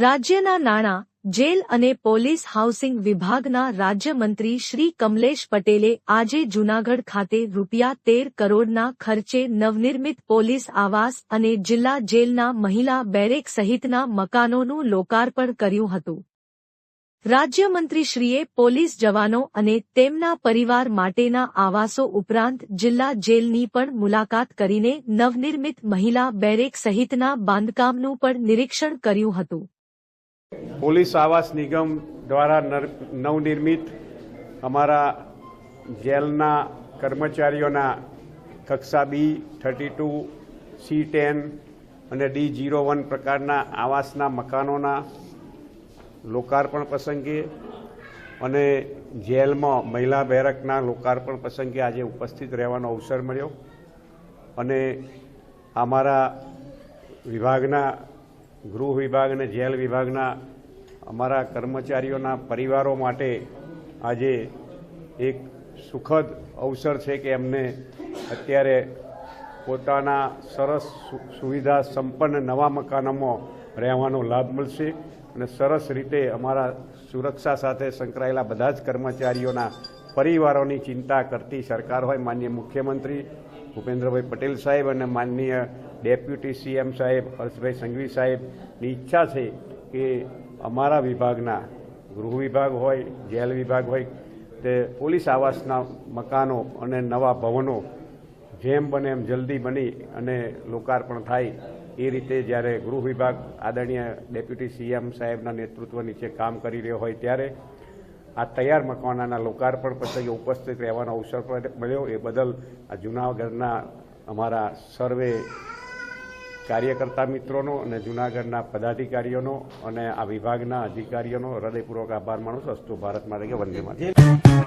રાજ્યના નાણાં, જેલ અને પોલીસ હાઉસિંગ વિભાગના રાજ્યમંત્રી શ્રી કમલેશ પટેલે આજે જૂનાગઢ ખાતે ₹13 કરોડના ખર્ચે નવનિર્મિત પોલીસ આવાસ અને જિલ્લા જેલના મહિલા બેરેક સહિતના મકાનોનું લોકાર્પણ કર્યું હતું. રાજ્યમંત્રીશ્રીએ પોલીસ જવાનો અને તેમના પરિવાર માટેના આવાસો ઉપરાંત જિલ્લા જેલની પણ મુલાકાત કરીને નવનિર્મિત મહિલા બેરેક સહિતના બાંધકામનું પણ નિરીક્ષણ કર્યું હતું. પોલીસ આવાસ નિગમ દ્વારા નવનિર્મિત અમારા જેલના કર્મચારીઓના કક્ષા B32, C10 અને D01 પ્રકારના આવાસના મકાનોના લોકાર્પણ પ્રસંગે અને જેલમાં મહિલા બેરકના લોકાર્પણ પ્રસંગે આજે ઉપસ્થિત રહેવાનો અવસર મળ્યો અને અમારા વિભાગના ગૃહ વિભાગ અને જેલ વિભાગના અમારા કર્મચારીઓના પરિવારો માટે આજે એક સુખદ અવસર છે કે એમને અત્યારે પોતાના સરસ સુવિધા સંપન્ન નવા મકાનોમાં રહેવાનો લાભ મળશે અને સરસ રીતે અમારા સુરક્ષા સાથે સંકળાયેલા બધા જ કર્મચારીઓના પરિવારોની ચિંતા કરતી સરકાર હોય માનનીય મુખ્યમંત્રી ભૂપેન્દ્રભાઈ પટેલ સાહેબ અને માનનીય ડેપ્યુટી CM સાહેબ હર્ષભાઈ સંઘવી સાહેબની ઈચ્છા છે કે અમારા વિભાગના ગૃહ વિભાગ હોય, જેલ વિભાગ હોય તે પોલીસ આવાસના મકાનો અને નવા ભવનો જેમ બને એમ જલ્દી બની અને લોકાર્પણ થાય એ રીતે જ્યારે ગૃહ વિભાગ આદરણીય ડેપ્યુટી CM સાહેબના નેતૃત્વ નીચે કામ કરી રહ્યો હોય ત્યારે આ તૈયાર મકાનોના લોકાર્પણ પ્રસંગે ઉપસ્થિત રહેવાનો અવસર મળ્યો એ બદલ આ જૂનાગઢના અમારા સર્વે કાર્યકર્તા મિત્રોનો અને જૂનાગઢના પદાધિકારીઓનો અને આ વિભાગના અધિકારીઓનો હૃદયપૂર્વક આભાર માનું છું. અસ્તુ ભારત માતા કી વંદે માતરમ.